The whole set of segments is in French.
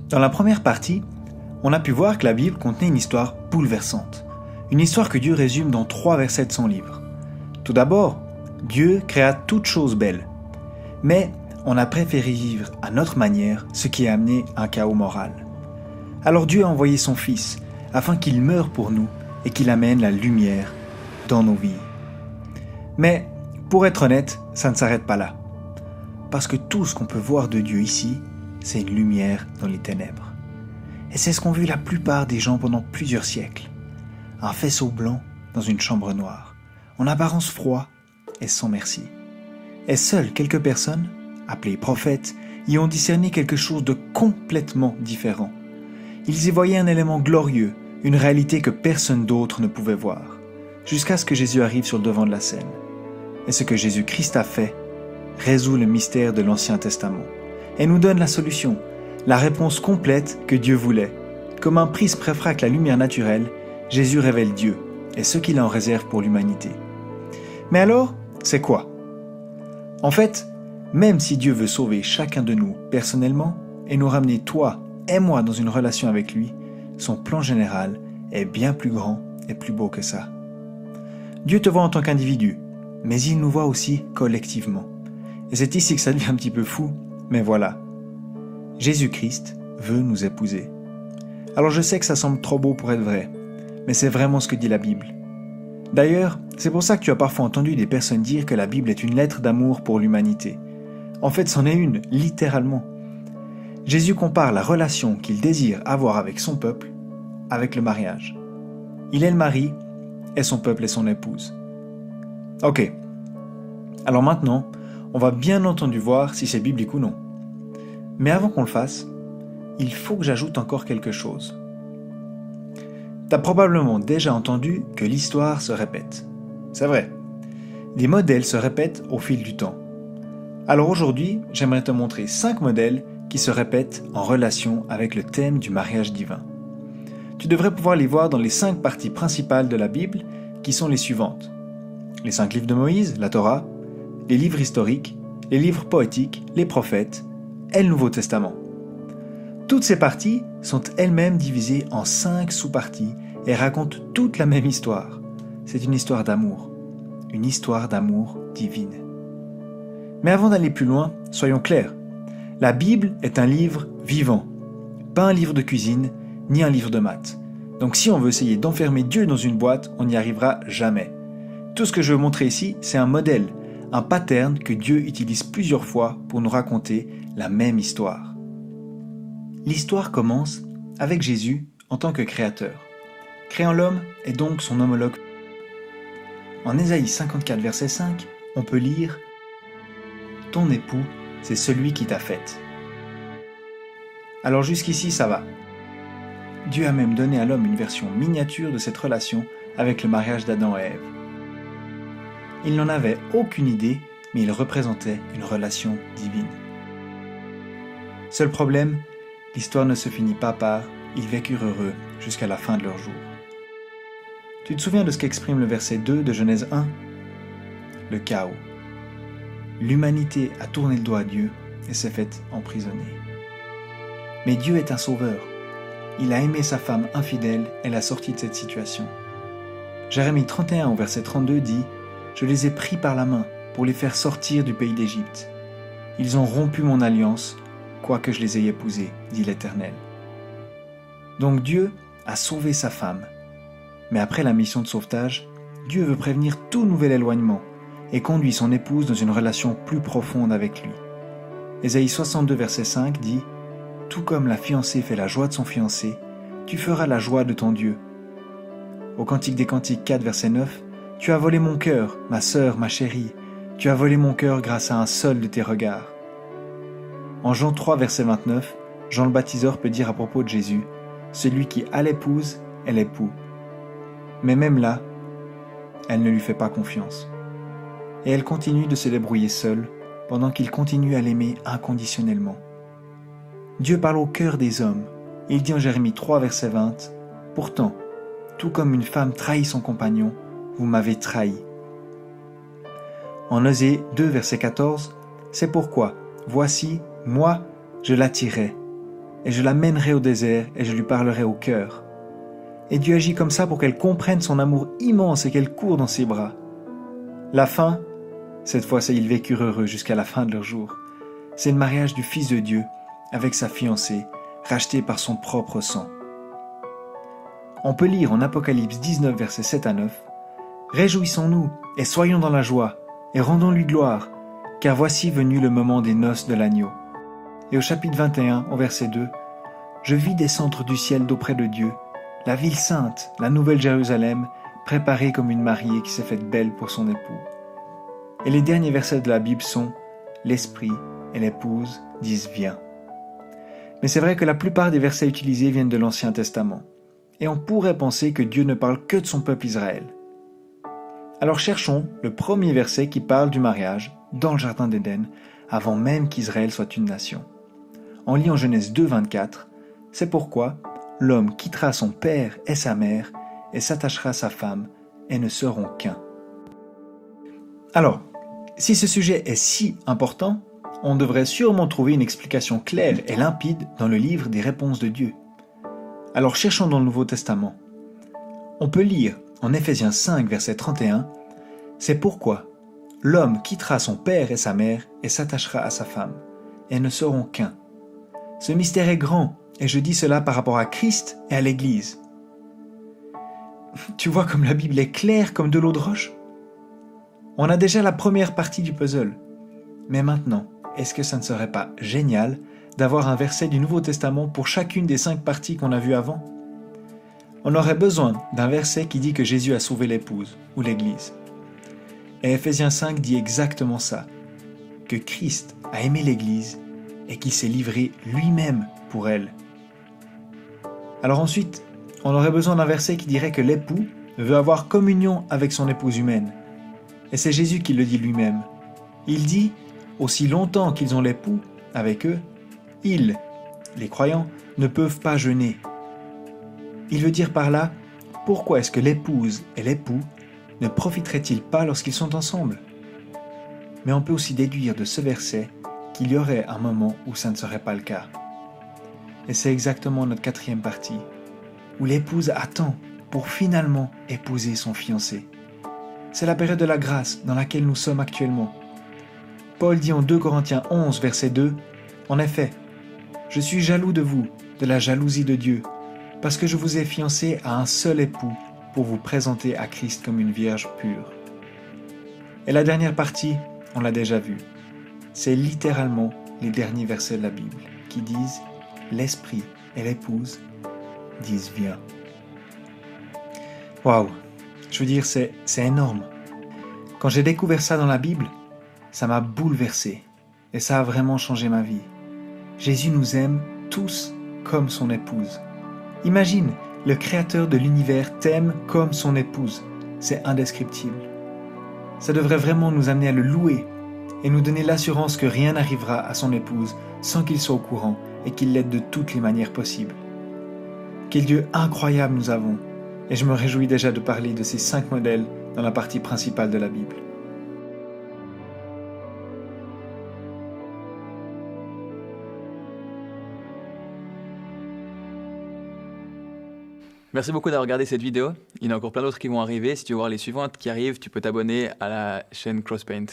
Dans la première partie, on a pu voir que la Bible contenait une histoire bouleversante. Une histoire que Dieu résume dans 3 versets de son livre. Tout d'abord, Dieu créa toutes choses belles. Mais on a préféré vivre à notre manière, ce qui a amené un chaos moral. Alors Dieu a envoyé son Fils, afin qu'il meure pour nous et qu'il amène la lumière dans nos vies. Mais, pour être honnête, ça ne s'arrête pas là. Parce que tout ce qu'on peut voir de Dieu ici, c'est une lumière dans les ténèbres. Et c'est ce qu'ont vu la plupart des gens pendant plusieurs siècles. Un faisceau blanc dans une chambre noire, en apparence froid et sans merci. Et seules quelques personnes, appelées prophètes, y ont discerné quelque chose de complètement différent. Ils y voyaient un élément glorieux, une réalité que personne d'autre ne pouvait voir, jusqu'à ce que Jésus arrive sur le devant de la scène. Et ce que Jésus-Christ a fait résout le mystère de l'Ancien Testament et nous donne la solution, la réponse complète que Dieu voulait. Comme un prisme réfracte la lumière naturelle, Jésus révèle Dieu et ce qu'il en réserve pour l'humanité. Mais alors, c'est quoi? En fait, même si Dieu veut sauver chacun de nous personnellement et nous ramener toi et moi dans une relation avec lui, son plan général est bien plus grand et plus beau que ça. Dieu te voit en tant qu'individu, mais il nous voit aussi collectivement. Et c'est ici que ça devient un petit peu fou, mais voilà. Jésus-Christ veut nous épouser. Alors je sais que ça semble trop beau pour être vrai, mais c'est vraiment ce que dit la Bible. D'ailleurs, c'est pour ça que tu as parfois entendu des personnes dire que la Bible est une lettre d'amour pour l'humanité. En fait, c'en est une, littéralement. Jésus compare la relation qu'il désire avoir avec son peuple avec le mariage. Il est le mari et son peuple est son épouse. Ok. Alors maintenant, on va bien entendu voir si c'est biblique ou non. Mais avant qu'on le fasse, il faut que j'ajoute encore quelque chose. T'as probablement déjà entendu que l'histoire se répète. C'est vrai. Les modèles se répètent au fil du temps. Alors aujourd'hui, j'aimerais te montrer 5 modèles qui se répètent en relation avec le thème du mariage divin. Tu devrais pouvoir les voir dans les 5 parties principales de la Bible qui sont les suivantes. Les 5 livres de Moïse, la Torah, les livres historiques, les livres poétiques, les prophètes et le Nouveau Testament. Toutes ces parties sont elles-mêmes divisées en 5 sous-parties et racontent toute la même histoire. C'est une histoire d'amour divine. Mais avant d'aller plus loin, soyons clairs. La Bible est un livre vivant, pas un livre de cuisine, ni un livre de maths. Donc si on veut essayer d'enfermer Dieu dans une boîte, on n'y arrivera jamais. Tout ce que je veux montrer ici, c'est un modèle, un pattern que Dieu utilise plusieurs fois pour nous raconter la même histoire. L'histoire commence avec Jésus en tant que créateur. Créant l'homme est donc son homologue. En Ésaïe 54, verset 5, on peut lire « Ton époux, c'est celui qui t'a faite ». Alors jusqu'ici, ça va. Dieu a même donné à l'homme une version miniature de cette relation avec le mariage d'Adam et Ève. Il n'en avait aucune idée, mais il représentait une relation divine. Seul problème, l'histoire ne se finit pas par « ils vécurent heureux jusqu'à la fin de leur jour ». Tu te souviens de ce qu'exprime le verset 2 de Genèse 1 ? Le chaos. L'humanité a tourné le dos à Dieu et s'est faite emprisonner. Mais Dieu est un sauveur. Il a aimé sa femme infidèle et l'a sortie de cette situation. Jérémie 31 au verset 32 dit « Je les ai pris par la main pour les faire sortir du pays d'Égypte. Ils ont rompu mon alliance, quoique je les ai épousés, dit l'Éternel. » Donc Dieu a sauvé sa femme. Mais après la mission de sauvetage, Dieu veut prévenir tout nouvel éloignement et conduit son épouse dans une relation plus profonde avec lui. Ésaïe 62 verset 5 dit « Tout comme la fiancée fait la joie de son fiancé, tu feras la joie de ton Dieu. » Au Cantique des Cantiques 4 verset 9, « Tu as volé mon cœur, ma sœur, ma chérie, tu as volé mon cœur grâce à un seul de tes regards. » En Jean 3 verset 29, Jean le baptiseur peut dire à propos de Jésus « Celui qui a l'épouse est l'époux. » Mais même là, elle ne lui fait pas confiance. Et elle continue de se débrouiller seule pendant qu'il continue à l'aimer inconditionnellement. Dieu parle au cœur des hommes. Il dit en Jérémie 3, verset 20, « Pourtant, tout comme une femme trahit son compagnon, vous m'avez trahi. » En Osée 2, verset 14, « C'est pourquoi, voici, moi, je l'attirerai. et je la mènerai au désert, et je lui parlerai au cœur. » Et Dieu agit comme ça pour qu'elle comprenne son amour immense et qu'elle court dans ses bras. La fin, cette fois-ci, ils vécurent heureux jusqu'à la fin de leur jour. C'est le mariage du Fils de Dieu avec sa fiancée, rachetée par son propre sang. On peut lire en Apocalypse 19, versets 7 à 9, « Réjouissons-nous et soyons dans la joie, et rendons-lui gloire, car voici venu le moment des noces de l'agneau. » Et au chapitre 21, au verset 2, « Je vis descendre du ciel d'auprès de Dieu, la ville sainte, la nouvelle Jérusalem, préparée comme une mariée qui s'est faite belle pour son époux. » Et les derniers versets de la Bible sont « L'Esprit et l'épouse disent viens ». Mais c'est vrai que la plupart des versets utilisés viennent de l'Ancien Testament. Et on pourrait penser que Dieu ne parle que de son peuple Israël. Alors cherchons le premier verset qui parle du mariage dans le Jardin d'Éden, avant même qu'Israël soit une nation. On lit en Genèse 2, 24, « C'est pourquoi l'homme quittera son père et sa mère et s'attachera à sa femme, et ne seront qu'un. » Alors, si ce sujet est si important, on devrait sûrement trouver une explication claire et limpide dans le livre des réponses de Dieu. Alors cherchons dans le Nouveau Testament. On peut lire en Éphésiens 5, verset 31, « C'est pourquoi l'homme quittera son père et sa mère et s'attachera à sa femme, et ne seront qu'un. » Ce mystère est grand, et je dis cela par rapport à Christ et à l'Église. Tu vois comme la Bible est claire comme de l'eau de roche? On a déjà la première partie du puzzle. Mais maintenant, est-ce que ça ne serait pas génial d'avoir un verset du Nouveau Testament pour chacune des 5 parties qu'on a vues avant? On aurait besoin d'un verset qui dit que Jésus a sauvé l'épouse ou l'Église. Et Éphésiens 5 dit exactement ça, que Christ a aimé l'Église et qu'il s'est livré lui-même pour elle. Alors ensuite, on aurait besoin d'un verset qui dirait que l'époux veut avoir communion avec son épouse humaine. Et c'est Jésus qui le dit lui-même. Il dit, aussi longtemps qu'ils ont l'époux avec eux, ils, les croyants, ne peuvent pas jeûner. Il veut dire par là, pourquoi est-ce que l'épouse et l'époux ne profiteraient-ils pas lorsqu'ils sont ensemble? Mais on peut aussi déduire de ce verset qu'il y aurait un moment où ça ne serait pas le cas. Et c'est exactement notre 4e partie, où l'épouse attend pour finalement épouser son fiancé. C'est la période de la grâce dans laquelle nous sommes actuellement. Paul dit en 2 Corinthiens 11, verset 2, « En effet, je suis jaloux de vous, de la jalousie de Dieu, parce que je vous ai fiancé à un seul époux pour vous présenter à Christ comme une vierge pure. » Et la dernière partie, on l'a déjà vue. C'est littéralement les derniers versets de la Bible qui disent « L'Esprit et l'épouse disent viens. » Waouh! Je veux dire, c'est énorme. Quand j'ai découvert ça dans la Bible, ça m'a bouleversé et ça a vraiment changé ma vie. Jésus nous aime tous comme son épouse. Imagine, le Créateur de l'univers t'aime comme son épouse. C'est indescriptible. Ça devrait vraiment nous amener à le louer et nous donner l'assurance que rien n'arrivera à son épouse sans qu'il soit au courant et qu'il l'aide de toutes les manières possibles. Quel Dieu incroyable nous avons! Et je me réjouis déjà de parler de ces 5 modèles dans la partie principale de la Bible. Merci beaucoup d'avoir regardé cette vidéo. Il y en a encore plein d'autres qui vont arriver. Si tu veux voir les suivantes qui arrivent, tu peux t'abonner à la chaîne CrossPaint.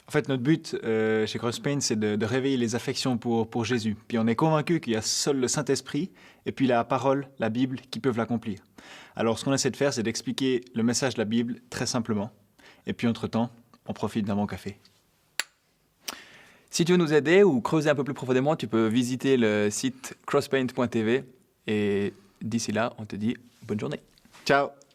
En fait, notre but chez CrossPaint, c'est de réveiller les affections pour Jésus. Puis on est convaincu qu'il y a seul le Saint-Esprit et puis la parole, la Bible, qui peuvent l'accomplir. Alors ce qu'on essaie de faire, c'est d'expliquer le message de la Bible très simplement. Et puis entre-temps, on profite d'un bon café. Si tu veux nous aider ou creuser un peu plus profondément, tu peux visiter le site crosspaint.tv. Et d'ici là, on te dit bonne journée. Ciao!